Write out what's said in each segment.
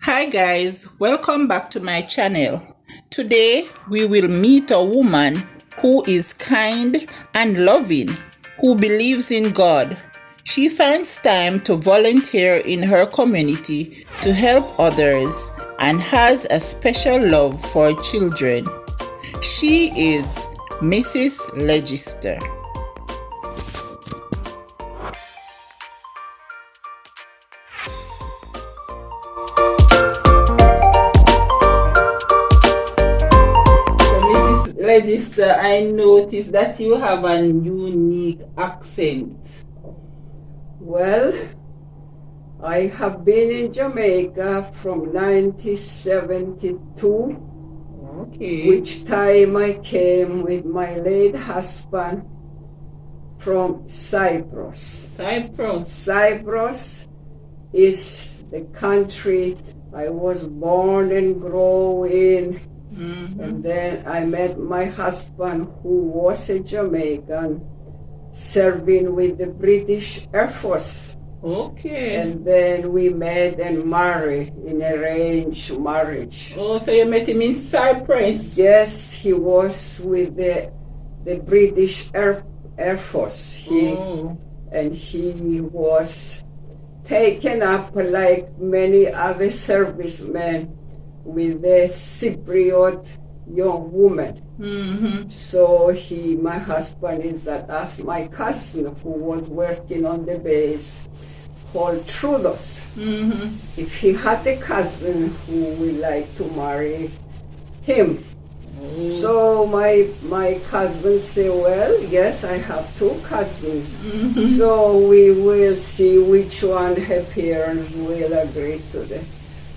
Hi guys, welcome back to my channel. Today we will meet a woman who is kind and loving, who believes in God. She finds time to volunteer in her community to help others and has a special love for children. She is Mrs. Legister. Legister, I noticed that you have a unique accent. Well, I have been in Jamaica from 1972, which time I came with my late husband from Cyprus. Cyprus is the country I was born and grew in. And then I met my husband, who was a Jamaican, serving with the British Air Force. And then we met and married in arranged marriage. Oh, so you met him in Cyprus? Yes, he was with the British Air Force. And he was taken up, like many other servicemen, with a Cypriot young woman. So my husband is that's my cousin who was working on the base called Trudos. If he had a cousin who would like to marry him. So my cousin said, well, yes, I have two cousins. So we will see which one her parents will agree to them.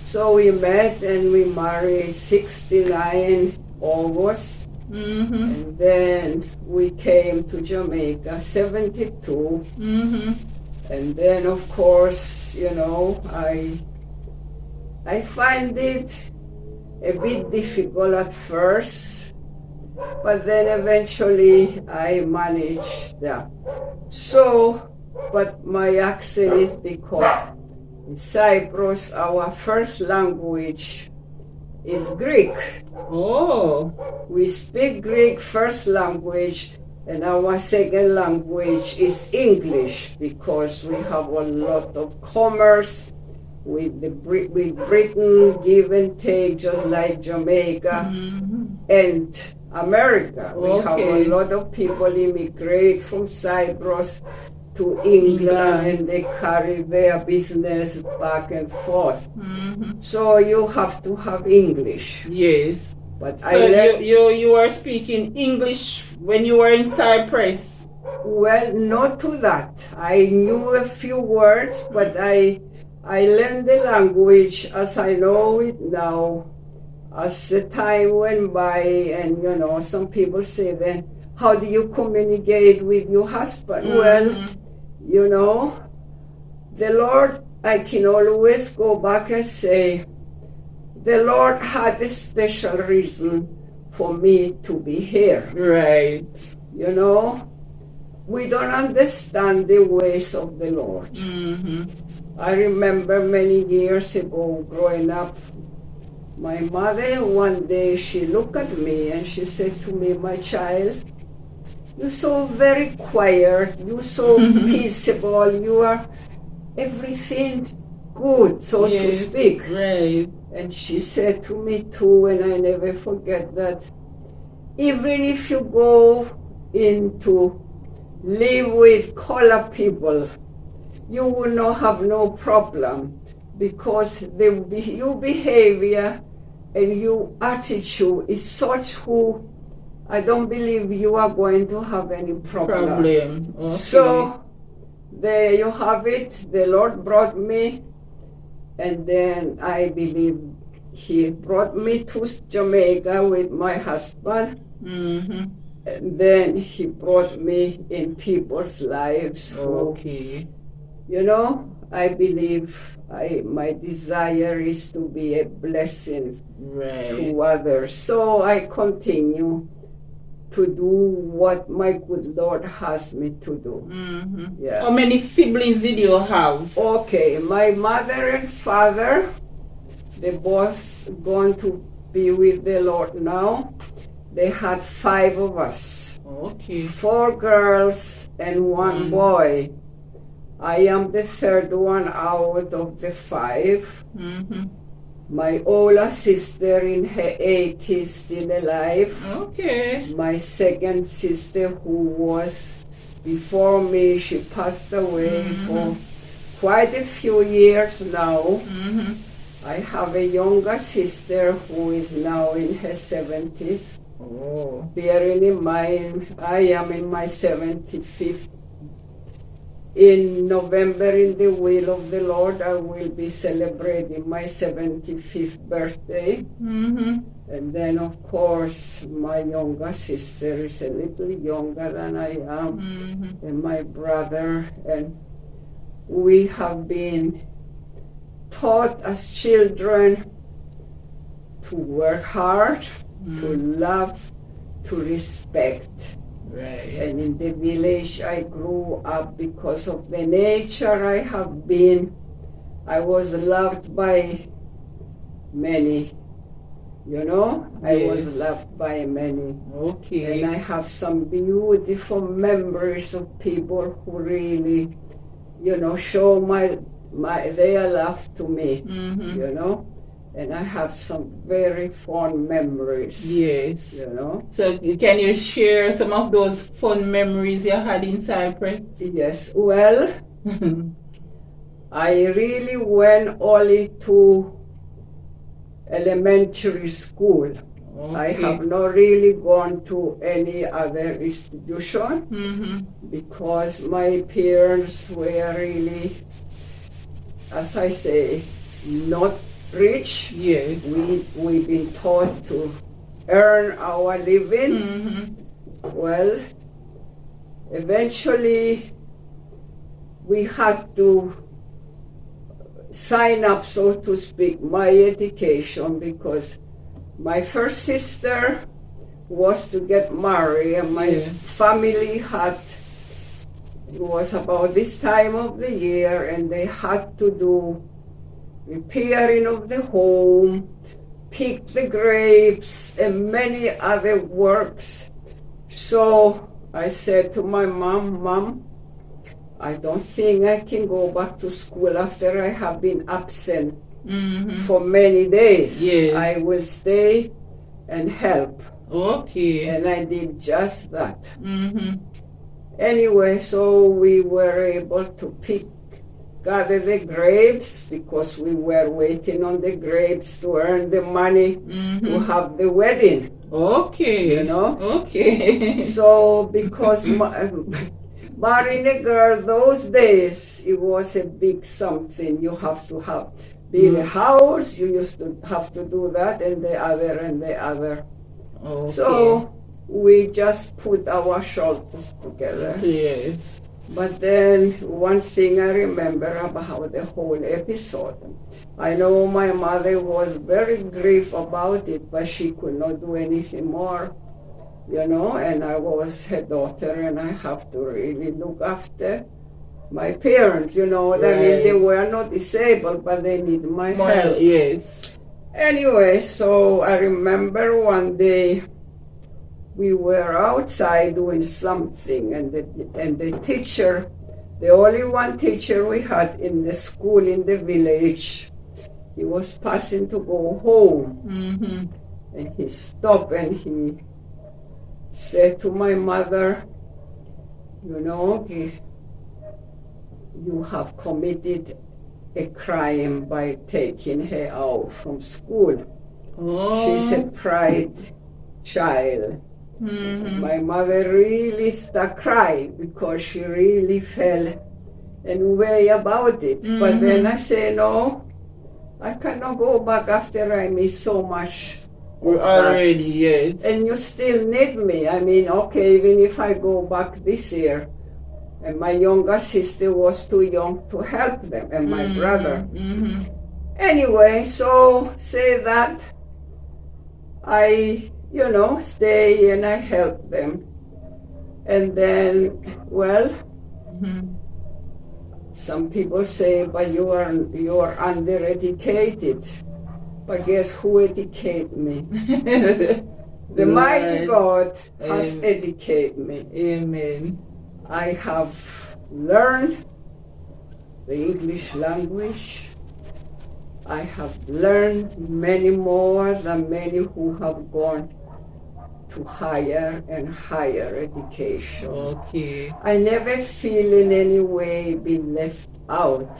So we met and we married 69 August. And then we came to Jamaica 72. And then of course, I find it a bit difficult at first, but then eventually I managed that. But my accent is because in Cyprus, our first language is Greek. We speak Greek first language, and our second language is English, because we have a lot of commerce with Britain, give and take, just like Jamaica and America. We have a lot of people immigrate from Cyprus to England, and they carry their business back and forth. So you have to have English. Yes. But so you were speaking English when you were in Cyprus? Well, not to that. I knew a few words, but I learned the language as I know it now. As the time went by, and some people say, then how do you communicate with your husband? Well, the Lord, I can always go back and say, the Lord had a special reason for me to be here. Right. We don't understand the ways of the Lord. I remember many years ago growing up, my mother one day, she looked at me and she said to me, my child, you're so very quiet, you're so peaceable, you are everything good, so to speak. Right. And she said to me too, and I never forget that, even if you go into live with colored people, you will not have no problem, because your behavior and your attitude is such who I don't believe you are going to have any problem. Okay. So there you have it. The Lord brought me, and then I believe He brought me to Jamaica with my husband. And then He brought me in people's lives. I believe my desire is to be a blessing to others. So I continue to do what my good Lord has me to do. Yeah. How many siblings did you have? Okay, my mother and father, They both gone to be with the Lord now. They had 5 of us. Okay. 4 girls and 1 boy. I am the 3rd one out of the 5. My older sister in her 80s still alive. Okay. My second sister, who was before me, she passed away for quite a few years now. I have a younger sister who is now in her 70s. Oh. Bearing in mind, I am in my 75th. In November, in the will of the Lord, I will be celebrating my 75th birthday. And then, of course, my younger sister is a little younger than I am, and my brother. And we have been taught as children to work hard, to love, to respect. Right. And in the village I grew up, because of the nature I have been, I was loved by many, you know? I was loved by many. Okay. And I have some beautiful memories of people who really, you know, show their love to me, you know? And I have some very fond memories. Yes. You know? So can you share some of those fun memories you had in Cyprus? Yes. Well, I really went only to elementary school. Okay. I have not really gone to any other institution because my parents were really, as I say, not rich. Yes. We've been taught to earn our living. Well, eventually we had to sign up, so to speak, my education, because my first sister was to get married, and my family had, it was about this time of the year, and they had to do repairing of the home, pick the grapes, and many other works. So I said to my Mom, I don't think I can go back to school after I have been absent for many days. Yes. I will stay and help. Okay. And I did just that. Anyway, so we were able to gather the grapes, because we were waiting on the grapes to earn the money to have the wedding. Okay. You know? Okay. So, because marrying a girl those days, it was a big something. You have to build a house, you used to have to do that, and the other, and the other. Okay. So, we just put our shoulders together. Yes. But then one thing I remember about the whole episode, I know my mother was very grieved about it, but she could not do anything more, you know, and I was her daughter, and I have to really look after my parents, you know. I mean, they were not disabled, but they need my help. Yes. Anyway, so I remember one day we were outside doing something, and the teacher, the only one teacher we had in the school in the village, he was passing to go home. And he stopped and he said to my mother, you know, you have committed a crime by taking her out from school. She's a pride child. My mother really started crying because she really felt a way about it. But then I say, no, I cannot go back after I miss so much. Already, yes. And you still need me. I mean, okay, even if I go back this year, and my younger sister was too young to help them, and my brother. Anyway, so say that I, you know, stay and I help them. And then, well, some people say, but you are undereducated. But guess who educated me? The mighty God has educated me. Amen. I have learned the English language. I have learned many more than many who have gone to higher and higher education. Okay. I never feel in any way been left out.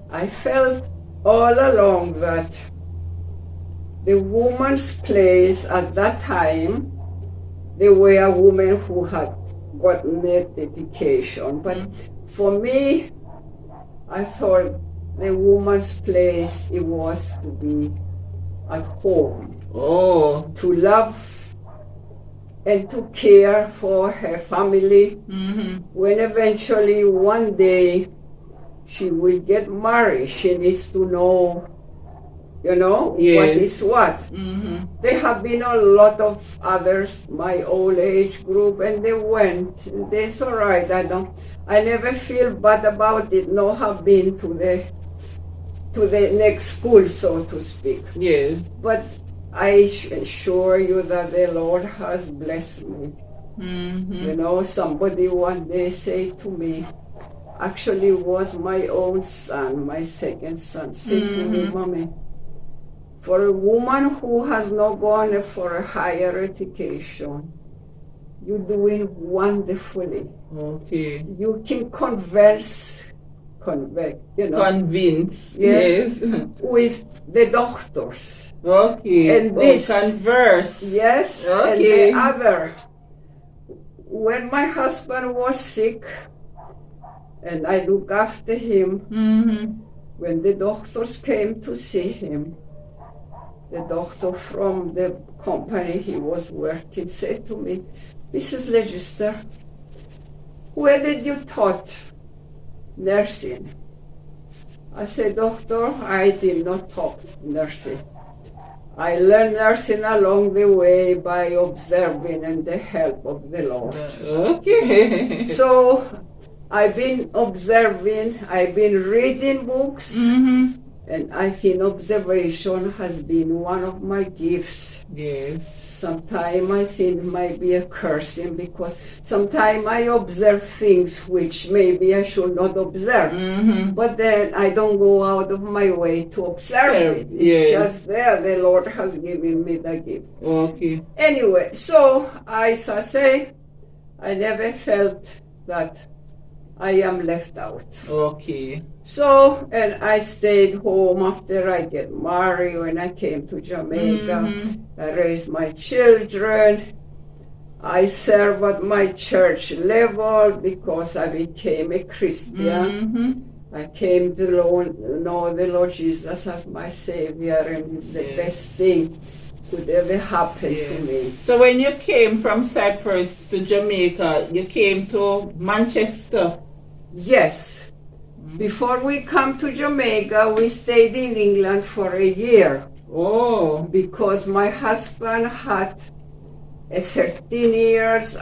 I felt all along that the woman's place at that time, there were a woman who had gotten that education. But for me, I thought the woman's place, it was to be at home. Oh. To love and to care for her family. When eventually one day she will get married, she needs to know, what is what. There have been a lot of others, my old age group, and they went. That's all right. I never feel bad about it. No, have been to the next school, so to speak. Yes. But I assure you that the Lord has blessed me. Somebody one day said to me, actually it was my own son, my second son, said to me, Mommy, for a woman who has not gone for a higher education, you're doing wonderfully. Okay. You can convince, Yes. with the doctors. Okay. And this, converse. Yes, Okay. and the other. When my husband was sick, and I look after him, when the doctors came to see him, the doctor from the company he was working said to me, Mrs. Legister, where did you taught nursing? I said, Doctor, I did not taught nursing. I learned nursing along the way by observing and the help of the Lord. Okay. So I've been observing, I've been reading books, and I think observation has been one of my gifts. Yes. Sometimes I think it might be a cursing because sometimes I observe things which maybe I should not observe. But then I don't go out of my way to observe it. It's just there. The Lord has given me the gift. Okay. Anyway, so as I say, I never felt that I am left out. Okay. So, and I stayed home after I get married. When I came to Jamaica, I raised my children. I serve at my church level because I became a Christian. I came to know the Lord Jesus as my Savior, and it's the best thing could ever happen to me. So when you came from Cyprus to Jamaica, you came to Manchester? Yes. Before we come to Jamaica, we stayed in England for a year. Oh. Because my husband had a 13 years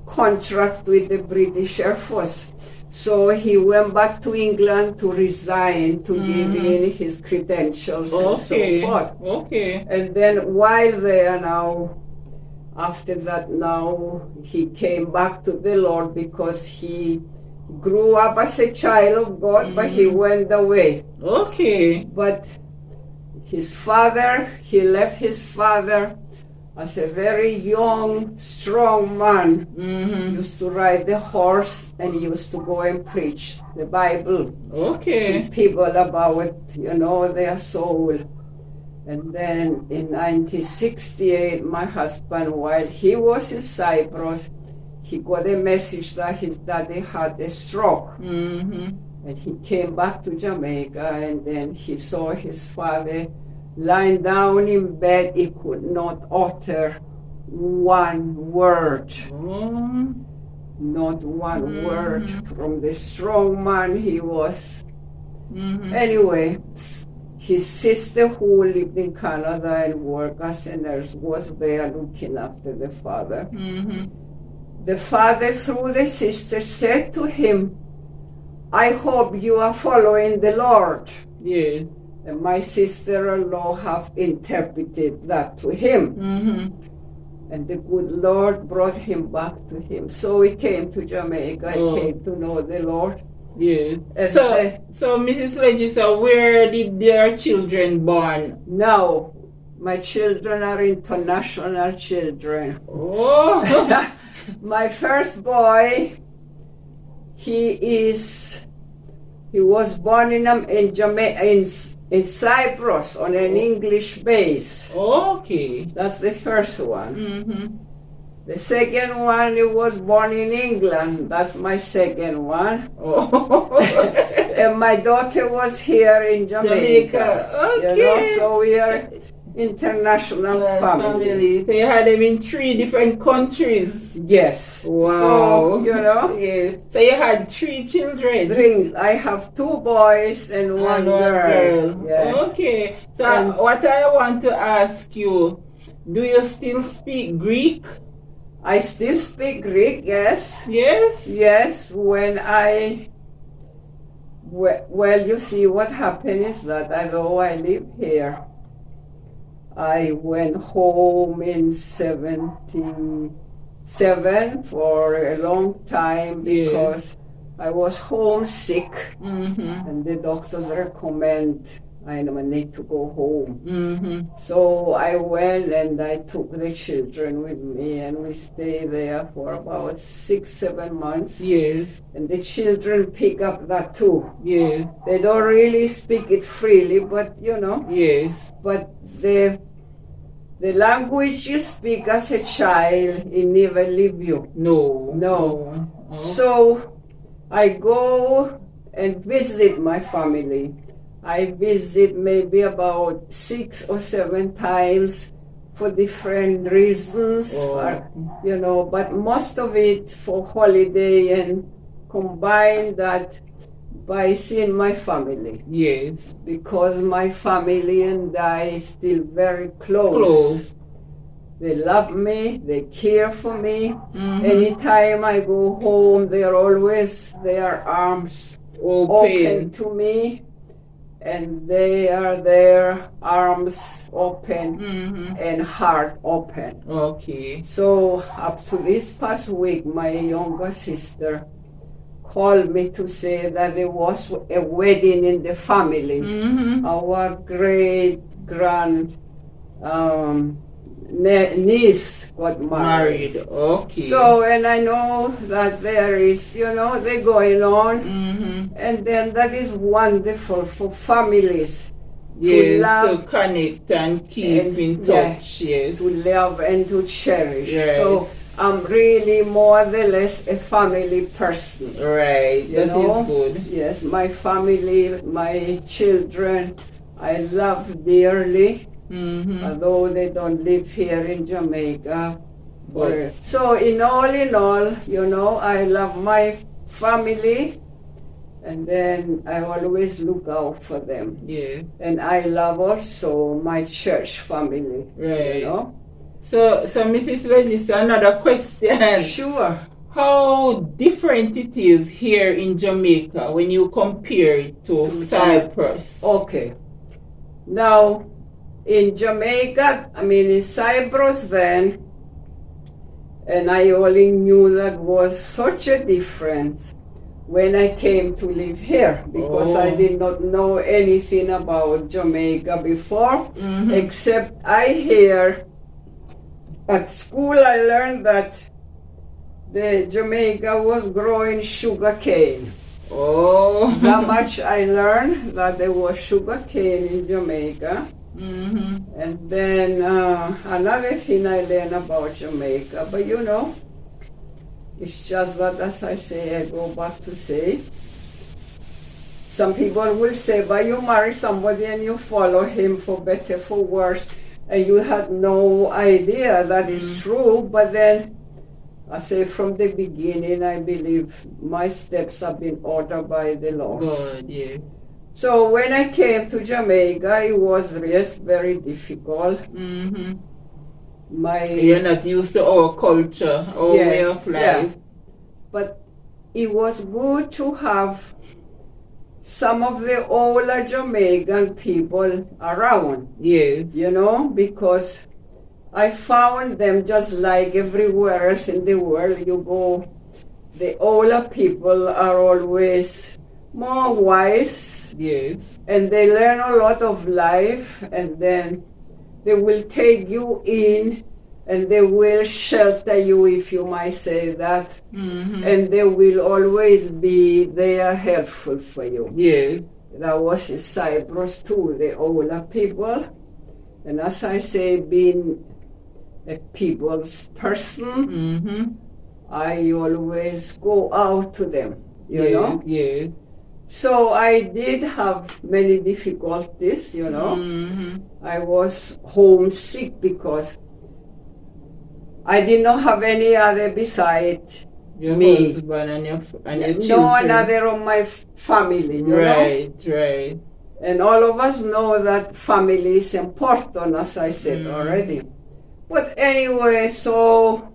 contract with the British Air Force. So he went back to England to resign, to give in his credentials and so forth. Okay. And then while there now, after that now, he came back to the Lord because he grew up as a child of God, but he went away. Okay. But his father, he left his father as a very young, strong man. Used to ride the horse and he used to go and preach the Bible to people about, their soul. And then in 1968, my husband, while he was in Cyprus, he got a message that his daddy had a stroke. And he came back to Jamaica, and then he saw his father lying down in bed. He could not utter one word. Not one word from the strong man he was. Anyway, his sister who lived in Canada and worked as a nurse was there looking after the father. The father, through the sister, said to him, I hope you are following the Lord. Yes. And my sister-in-law have interpreted that to him. And the good Lord brought him back to him. So he came to Jamaica. He came to know the Lord. Yeah. So Mrs. Register, where did their children born? Now, my children are international children. Oh. My first boy, he was born in Jamaica, in Cyprus on an English base. Okay. That's the first one. The second one, he was born in England. That's my second one. Oh. And my daughter was here in Jamaica. Okay. You know, so we are international family. So you had them in 3 different countries. Yes. Wow. So, you know. Yeah. So you had 3 children. 3. I have 2 boys and one girl. Yes. Okay. So what I want to ask you, do you still speak Greek? I still speak Greek, yes. Yes? Yes, when well, you see, what happened is that although I live here, I went home in 77 for a long time because I was homesick, and the doctors recommend I need to go home. So I went and I took the children with me, and we stayed there for about 6-7 months. Yes. And the children pick up that too. Yes. They don't really speak it freely, but you know. Yes. But the language you speak as a child, it never leave you. No. So I go and visit my family. I visit maybe about 6 or 7 times for different reasons, you know, but most of it for holiday, and combine that by seeing my family. Yes. Because my family and I is still very close. They love me, they care for me. Anytime I go home, they're always their arms open to me. And they are their arms open and heart open. Okay. So up to this past week, my younger sister called me to say that there was a wedding in the family. Our great-grand niece got married. Okay. So, and I know that there is, you know, they're going on. And then that is wonderful for families to love, to connect and keep in touch. Yes. To love and to cherish. Right. So I'm really more or less a family person. Right. That is good. Yes, my family, my children, I love dearly. Although they don't live here in Jamaica. So in all, you know, I love my family, and then I always look out for them. Yeah. And I love also my church family. Right. You know? So Mrs. Register, another question. Sure. How different it is here in Jamaica when you compare it to Cyprus? Okay. Now, in Jamaica, in Cyprus then, and I only knew that was such a difference when I came to live here, because I did not know anything about Jamaica before, except I hear at school I learned that the Jamaica was growing sugar cane. That much I learned, that there was sugar cane in Jamaica. And then another thing I learned about Jamaica, but you know, it's just that, as I say, I go back to say, some people will say, but you marry somebody and you follow him for better, for worse, and you had no idea that is true. But then, I say from the beginning, I believe my steps have been ordered by the Lord. God, yeah. So when I came to Jamaica, it was very difficult. You're not used to our culture, our way of life. Yeah. But it was good to have some of the older Jamaican people around, Yes. you know, because I found them just like everywhere else in the world you go. The older people are always more wise, Yes. and they learn a lot of life, and then they will take you in and they will shelter you, if you might say that. And they will always be there helpful for you. Yes. That was in Cyprus too, the older people. And as I say, being a people's person, I always go out to them, you know? Yes. So I did have many difficulties, you know. I was homesick because I did not have any other beside Your me. husband and your children. No another of my family, you know. Right. And all of us know that family is important, as I said already. But anyway, so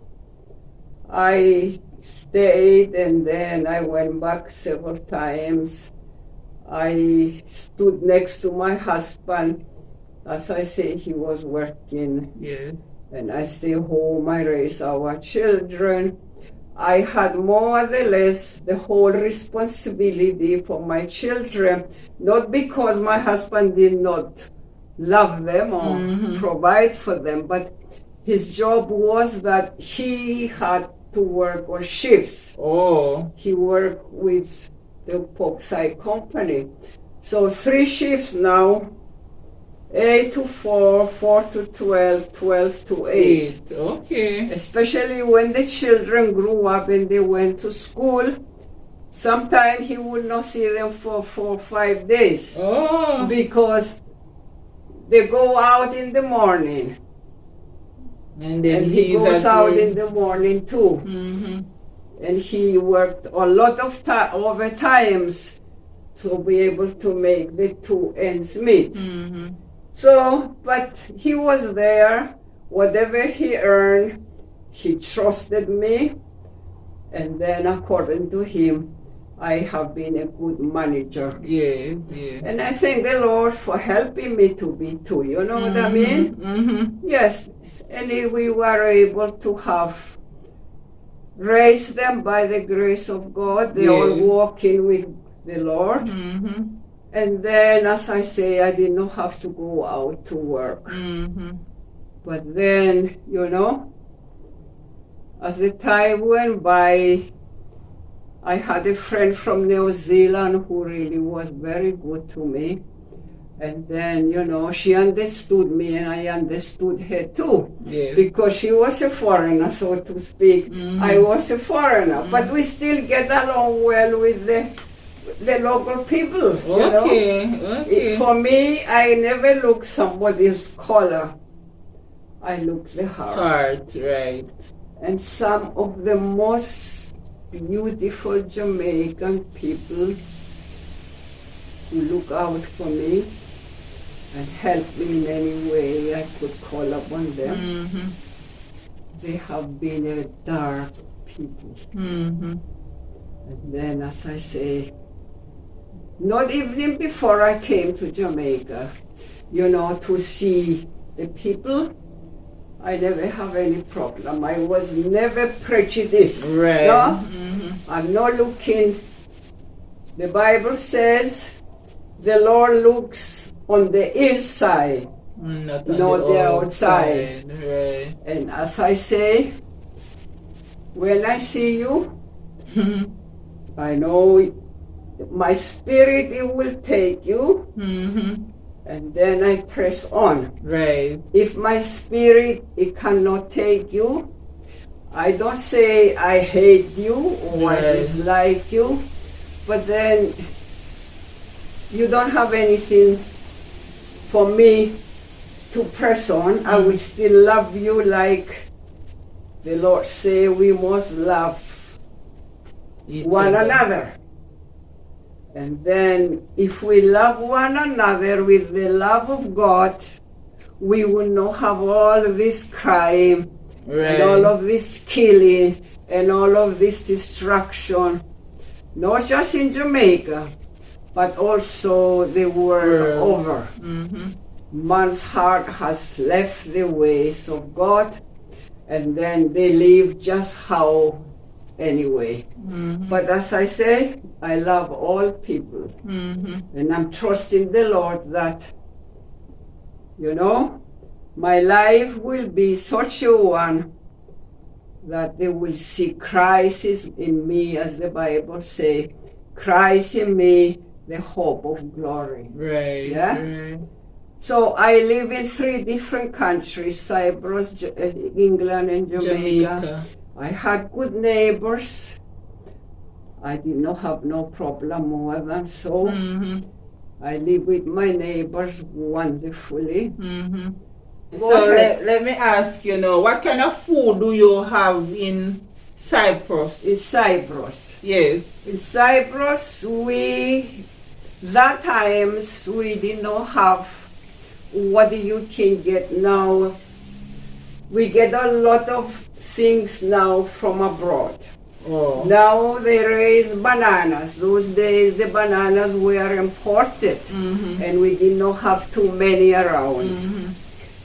I stayed, and then I went back several times. I stood next to my husband. As I say, he was working. Yes. And I stay home, I raise our children. I had more or less the whole responsibility for my children, not because my husband did not love them or provide for them, but his job was that he had to work on shifts. Oh. He worked with the Epoxide company. So 3 shifts now, 8 to 4, 4 to 12, 12 to 8. Okay. Especially when the children grew up and they went to school, sometimes he would not see them for 4 or 5 days. Oh. Because they go out in the morning. And then And he goes out in the morning too. And he worked a lot of overtimes to be able to make the 2 ends meet. So, but he was there. Whatever he earned, he trusted me. And then according to him, I have been a good manager. Yeah. And I thank the Lord for helping me to be too. You know what I mean? Yes. And we were able to have raised them by the grace of God. They all walking with the Lord. And then, as I say, I did not have to go out to work. But then, you know, as the time went by, I had a friend from New Zealand who really was very good to me. And then, you know, she understood me and I understood her too. Yes. Because she was a foreigner, so to speak. I was a foreigner. But we still get along well with the local people, you know. Okay. For me, I never look somebody's color. I look the heart. Right. And some of the most beautiful Jamaican people who look out for me and help me in any way I could call upon them. They have been a dark people. And then, as I say, not even before I came to Jamaica, you know, to see the people, I never have any problem. I was never prejudiced. Right. No? I'm not looking. The Bible says the Lord looks on the inside, not the outside. Right. And as I say, when I see you, I know my spirit, it will take you. And then I press on. Right. If my spirit, it cannot take you, I don't say I hate you or I dislike you, but then you don't have anything for me to press on. I will still love you like the Lord say we must love one another. And then if we love one another with the love of God, we will not have all this crime and all of this killing and all of this destruction, not just in Jamaica, but also the world over. Man's heart has left the ways of God, and then they live just how anyway. But as I say, I love all people, and I'm trusting the Lord that, you know, my life will be such a one that they will see Christ is in me, as the Bible says, Christ in me, the hope of glory. Right. Yeah? Right. So I live in 3 different countries, Cyprus, England, and Jamaica. I had good neighbors. I did not have no problem more than so. I live with my neighbors wonderfully. So let me ask you now, what kind of food do you have in Cyprus? In Cyprus. Yes. In Cyprus, that times we did not have what you can get now. We get a lot of things now from abroad. Oh. Now they raise bananas. Those days the bananas were imported, and we did not have too many around.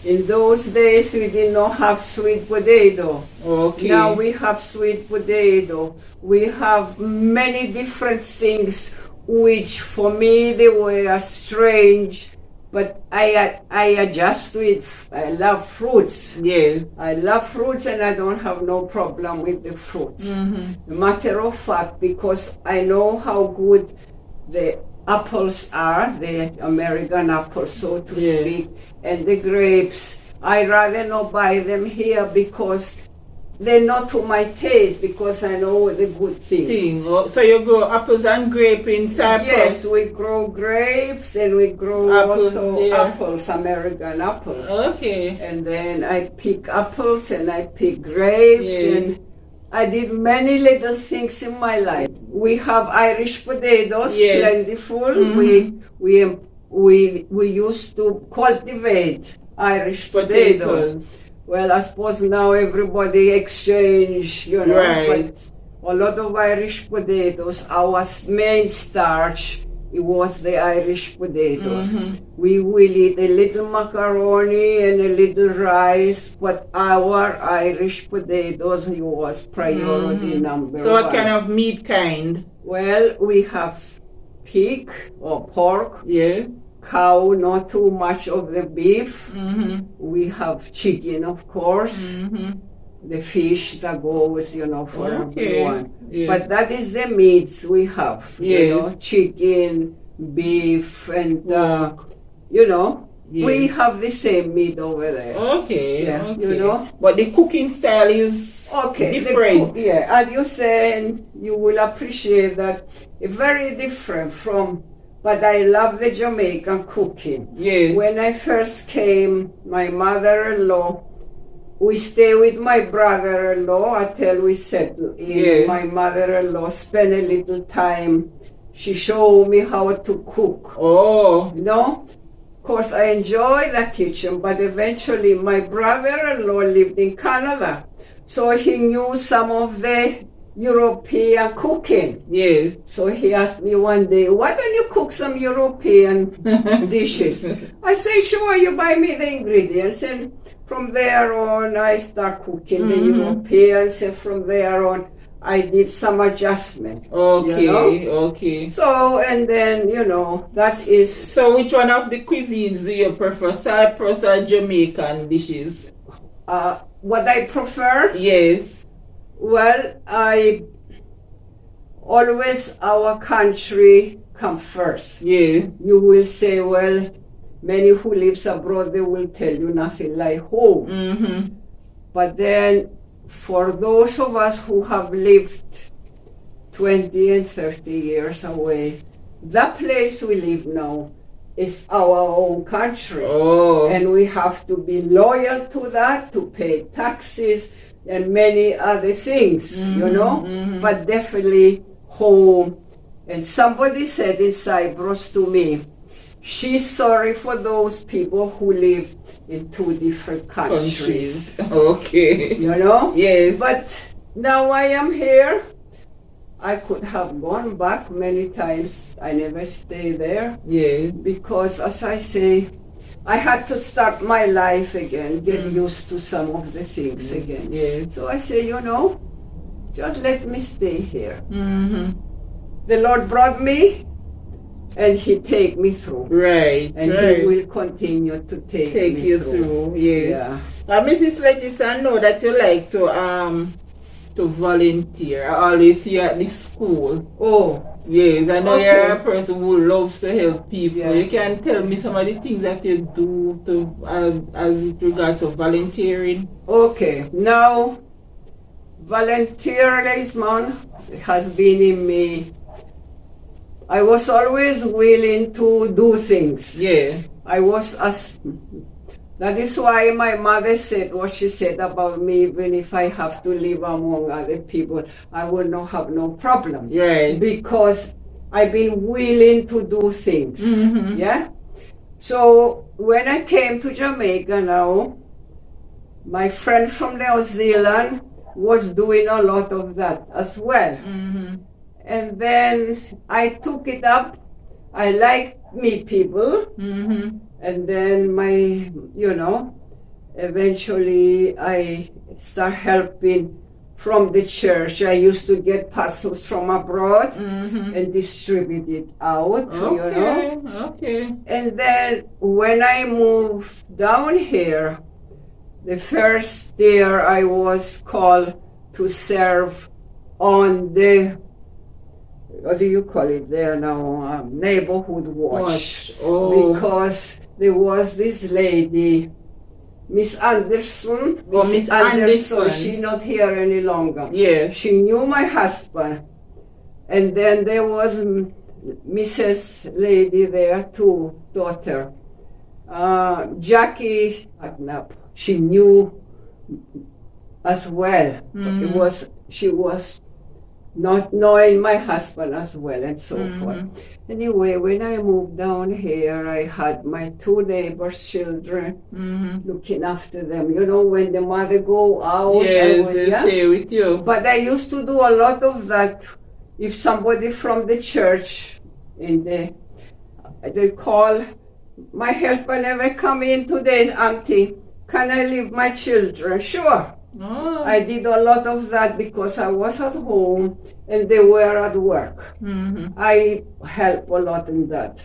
In those days we did not have sweet potato. Okay. Now we have sweet potato. We have many different things which for me they were strange, but I adjust to it. I love fruits. Yes. I love fruits, and I don't have no problem with the fruits. Matter of fact, because I know how good the apples are, the American apples, so to speak, and the grapes. I rather not buy them here because they're not to my taste, because I know the good thing. So you grow apples and grape in Cyprus? Yes, we grow grapes, and we grow apples, American apples. Okay. And then I pick apples and I pick grapes, and I did many little things in my life. We have Irish potatoes, plentiful. We used to cultivate Irish potatoes. Well, I suppose now everybody exchange, you know, but a lot of Irish potatoes, our main starch, it was the Irish potatoes. We will eat a little macaroni and a little rice, but our Irish potatoes was priority number 1. So what kind of meat kind? Well, we have pig or pork. Yeah. Cow, not too much of the beef. We have chicken, of course. The fish that goes, you know, for everyone. But that is the meats we have, you know, chicken, beef, and, you know, we have the same meat over there. Okay, you know. But the cooking style is different. As you say, and you will appreciate that, it's very different from. But I love the Jamaican cooking. When I first came, my mother-in-law, we stay with my brother-in-law until we settle in. My mother-in-law spent a little time. She showed me how to cook. You know? Of course, I enjoy the kitchen, but eventually my brother-in-law lived in Canada. So he knew some of the European cooking. So he asked me one day, why don't you cook some European dishes? I say, sure, you buy me the ingredients. And from there on, I start cooking the Europeans. And from there on, I did some adjustment. You know? So, and then, you know, that is... So which one of the cuisines do you prefer, Cyprus or Jamaican dishes? What I prefer? Well, our country come first. You will say, well, many who lives abroad, they will tell you nothing like home. But then, for those of us who have lived 20 and 30 years away, the place we live now is our own country. And we have to be loyal to that, to pay taxes, and many other things, you know, but definitely home. And somebody said in Cyprus to me, she's sorry for those people who live in 2 different countries. You know? But now I am here. I could have gone back many times. I never stay there. Yeah. Because, as I say, I had to start my life again, get used to some of the things again. Yeah. So I say, just let me stay here. Mm-hmm. The Lord brought me, and He take me through. Right. And right. He will continue to take me you through. Yes. Yeah. Mrs. Lettis, I know that you like to volunteer. I always see you at the school. Oh. Yes, I know Okay. you're a person who loves to help people. Yeah. You can tell me some of the things that you do as it regards to volunteering. Okay. Now, volunteerism has been in me. I was always willing to do things. Yeah. That is why my mother said what she said about me. Even if I have to live among other people, I will not have no problem. Right. Because I've been willing to do things. Mm-hmm. Yeah? So when I came to Jamaica now, my friend from New Zealand was doing a lot of that as well. Mm-hmm. And then I took it up. I like meet people. Mm-hmm. And then eventually I start helping from the church. I used to get parcels from abroad and distribute it out, Okay. And then when I moved down here, the first year I was called to serve on the, what do you call it there now, neighborhood watch. Oh. Because there was this lady, Miss Anderson. Miss Anderson. She's not here any longer. Yeah. She knew my husband. And then there was Mrs. Lady there too, daughter. Jackie, she knew as well. She was not knowing my husband as well, and so forth. Anyway, when I moved down here, I had my two neighbors' children looking after them. When the mother go out, yes, they stay with you. But I used to do a lot of that. If somebody from the church they call, my helper never come in today, Auntie. Can I leave my children? Sure. Oh. I did a lot of that because I was at home and they were at work. I helped a lot in that.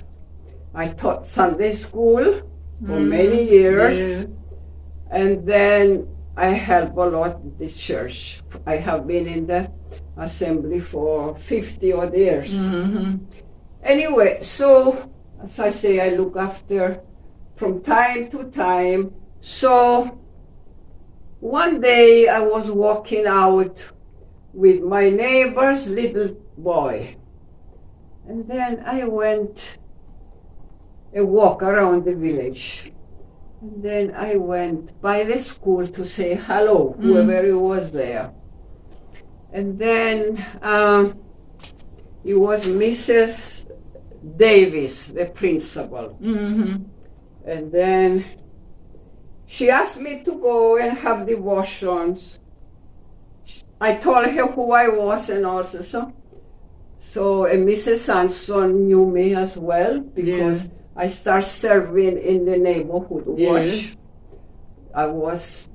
I taught Sunday school for many years. Yeah. And then I helped a lot in the church. I have been in the assembly for 50 odd years. Anyway, so as I say, I look after from time to time. So one day I was walking out with my neighbor's little boy. And then I went a walk around the village. And then I went by the school to say hello, whoever was there. And then it was Mrs. Davis, the principal. And then she asked me to go and have devotions. I told her who I was and also so Mrs. Sanson knew me as well because I started serving in the neighborhood watch. I was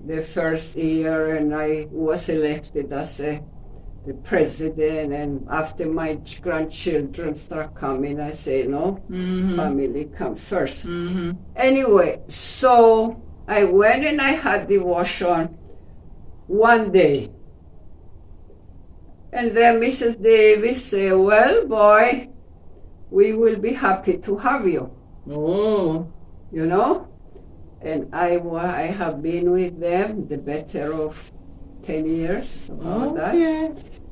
the first year and I was elected as the president, and after my grandchildren start coming, I say, no, family come first. Anyway, so I went and I had devotion one day. And then Mrs. Davis said, well, boy, we will be happy to have you. Oh. And I have been with them the better of 10 years about that.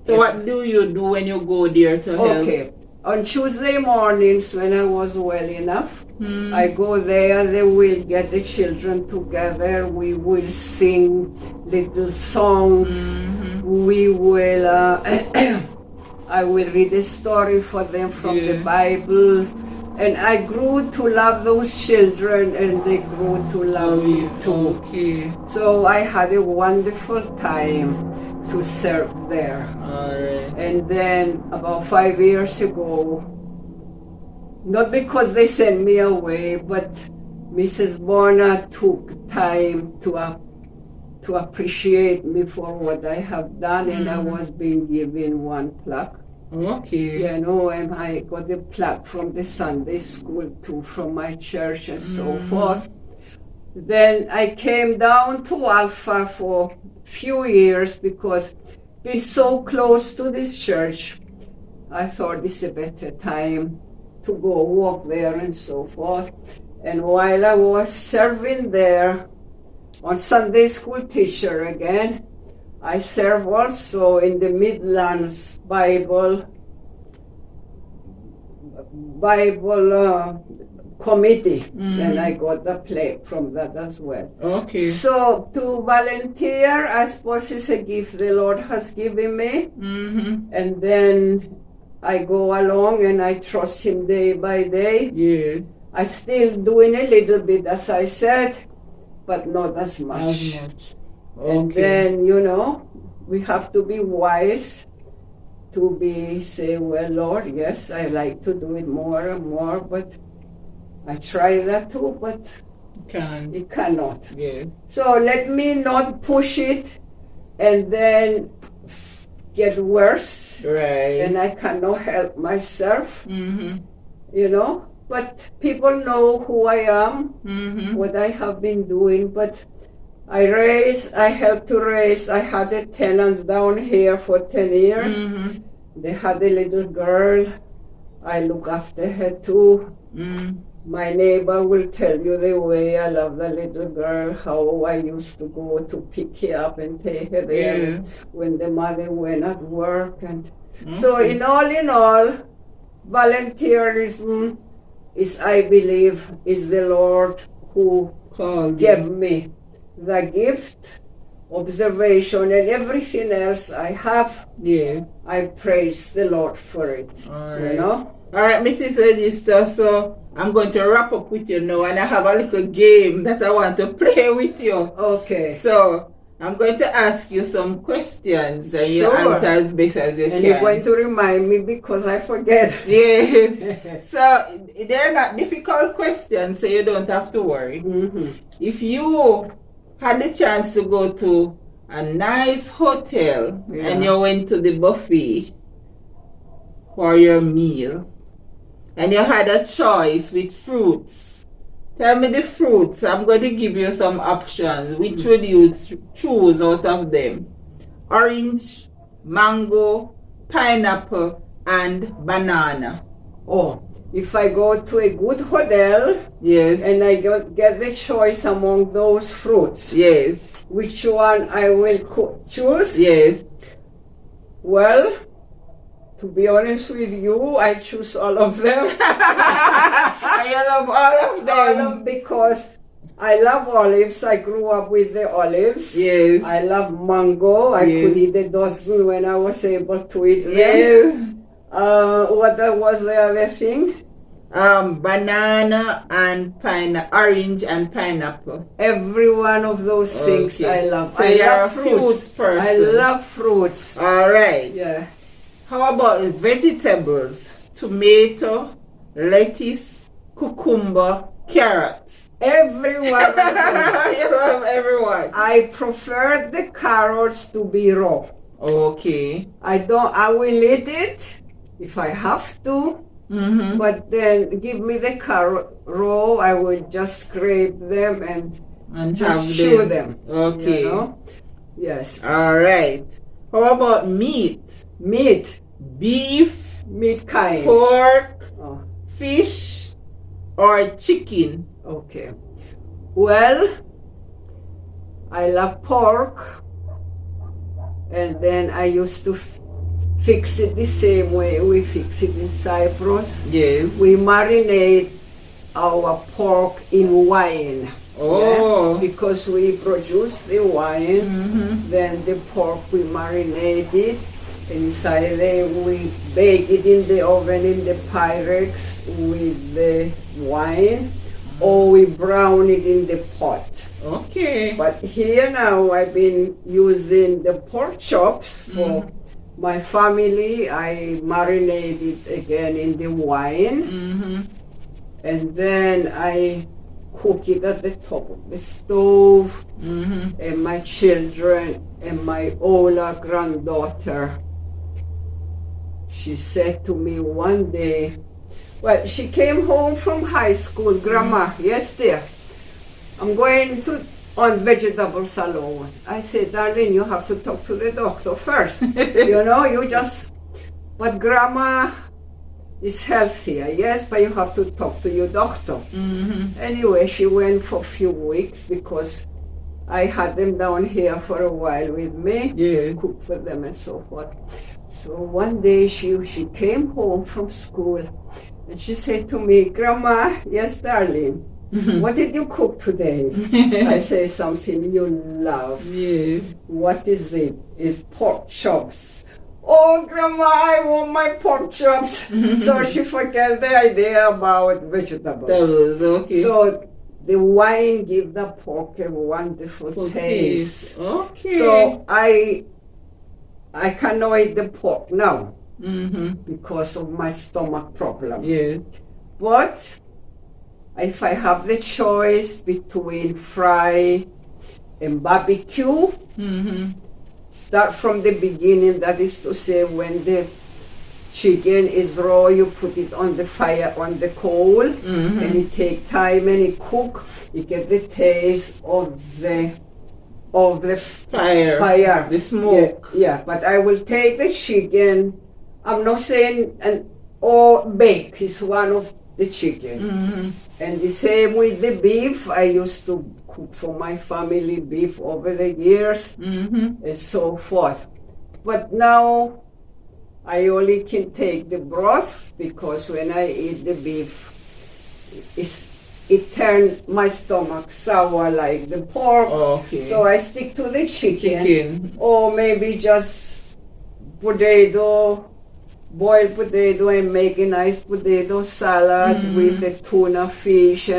So what do you do when you go there to help? Okay. On Tuesday mornings when I was well enough, I go there, they will get the children together, we will sing little songs, we will, I will read a story for them from the Bible, and I grew to love those children and they grew to love me too. Okay. So I had a wonderful time to serve there. All right. And then about 5 years ago, not because they sent me away, but Mrs. Bonner took time to appreciate me for what I have done, and I was being given one plaque. Okay. You know, and I got the plaque from the Sunday school too, from my church and so forth. Then I came down to Alpha for a few years because being so close to this church, I thought this is a better time to go walk there and so forth. And while I was serving there, on Sunday school teacher again, I serve also in the Midlands Bible committee, and I got the plaque from that as well. Okay. So to volunteer, I suppose is a gift the Lord has given me, and then I go along and I trust Him day by day. Yeah. I still doing a little bit, as I said, but not as much. As much. And Okay. then, you know, we have to be wise to say, well, Lord, yes, I like to do it more and more, but I try that too, but Can. it cannot. Yeah. So let me not push it and then get worse, Right. and I cannot help myself, Mm-hmm. you know. But people know who I am, Mm-hmm. what I have been doing, but I helped to raise, I had the tenants down here for 10 years. Mm-hmm. They had a little girl, I look after her too. Mm. My neighbor will tell you the way I love the little girl, how I used to go to pick her up and take her there Yeah. when the mother went at work. And so in all, volunteerism is, I believe, is the Lord who Called gave you. me the gift, observation, and everything else I have. Yeah. I praise the Lord for it. All You right. know? All right, Mrs. Register, so I'm going to wrap up with you now, and I have a little game that I want to play with you. Okay. So I'm going to ask you some questions, and you Sure. answer as best as you And can. you're going to remind me because I forget. Yes. So they're not difficult questions, so you don't have to worry. If you had the chance to go to a nice hotel and you went to the buffet for your meal, and you had a choice with fruits, tell me the fruits. I'm going to give you some options. Which would you choose out of them? Orange, mango, pineapple, and banana. Oh, if I go to a good hotel Yes. and I get the choice among those fruits, Yes. which one I will choose? Yes. Well, to be honest with you, I choose all of them. I love all of them. Because I love olives. I grew up with the olives. Yes. I love mango. I Yes. could eat a dozen when I was able to eat them. Yes. What was the other thing? Banana and orange and pineapple. Every one of those things Okay. I love. So I you're love a fruits. fruit person. I love fruits. All right. Yeah. How about vegetables? Tomato, lettuce, cucumber, carrot. Every one of them. You love everyone. I prefer the carrots to be raw. Okay. I will eat it if I have to. Mm-hmm. But then give me the carrot raw, I will just scrape them and just have chew them. Okay. You know? Yes. All right. How about meat? Meat. Beef, Meat kind. pork, Oh, fish, or chicken? okay. Well, I love pork. And then I used to fix it the same way we fix it in Cyprus. Yes. We marinate our pork in wine. Oh. Because we produce the wine, then the pork we marinate it, and inside there we bake it in the oven in the Pyrex with the wine, or we brown it in the pot. Okay. But here now I've been using the pork chops for my family. I marinate it again in the wine. And then I cook it at the top of the stove. And my children and my older granddaughter, she said to me one day, well, she came home from high school, Grandma, yes dear, I'm going on vegetable salon. I said, darling, you have to talk to the doctor first. You know, you just, but Grandma is healthier, yes, but you have to talk to your doctor. Anyway, she went for a few weeks because I had them down here for a while with me, cook for them and so forth. So one day she came home from school and she said to me, Grandma, yes, darling, what did you cook today? I say, something you love. What is it? It's pork chops. Oh, Grandma, I want my pork chops. So she forgot the idea about vegetables. So the wine gives the pork a wonderful taste. Okay. So I cannot eat the pork now because of my stomach problem. But if I have the choice between fry and barbecue, start from the beginning, that is to say when the chicken is raw, you put it on the fire, on the coal, and it take time and it cook, you get the taste of the fire, the smoke. Yeah, but I will take the chicken, I'm not saying or bake is one of the chicken. And the same with the beef. I used to cook for my family beef over the years and so forth. But now I only can take the broth because when I eat the beef, it turned my stomach sour like the pork. So I stick to the chicken. Or maybe just potato, boiled potato, and make a nice potato salad with a tuna fish.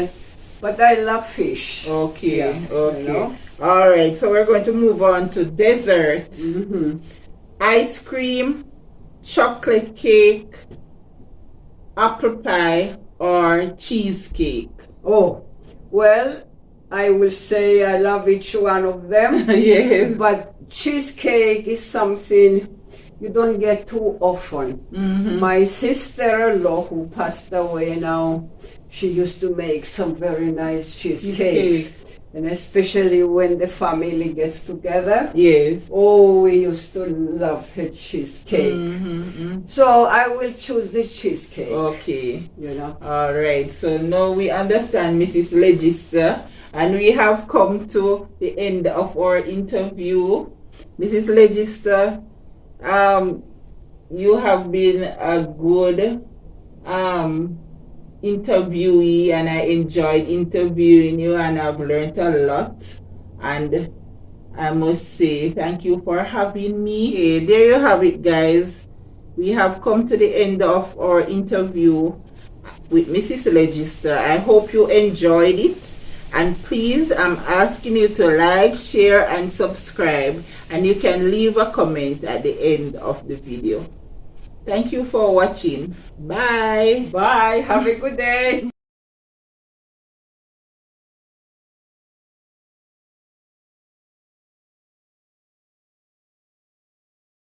But I love fish. Okay. You know? All right, so we're going to move on to dessert. Ice cream, chocolate cake, apple pie, or cheesecake. Oh, well, I will say I love each one of them. But cheesecake is something you don't get too often. My sister-in-law, who passed away now, she used to make some very nice cheesecakes. And especially when the family gets together. Oh, we used to love her cheesecake. So I will choose the cheesecake. Okay. You know. All right. So now we understand Mrs. Legister, and we have come to the end of our interview. Mrs. Legister, you have been a good interviewee, and I enjoyed interviewing you, and I've learned a lot, and I must say thank you for having me. Okay, there you have it, guys. We have come to the end of our interview with Mrs. Legister. I hope you enjoyed it, and please, I'm asking you to like, share, and subscribe, and you can leave a comment at the end of the video. Thank you for watching. Bye. Bye. Have a good day.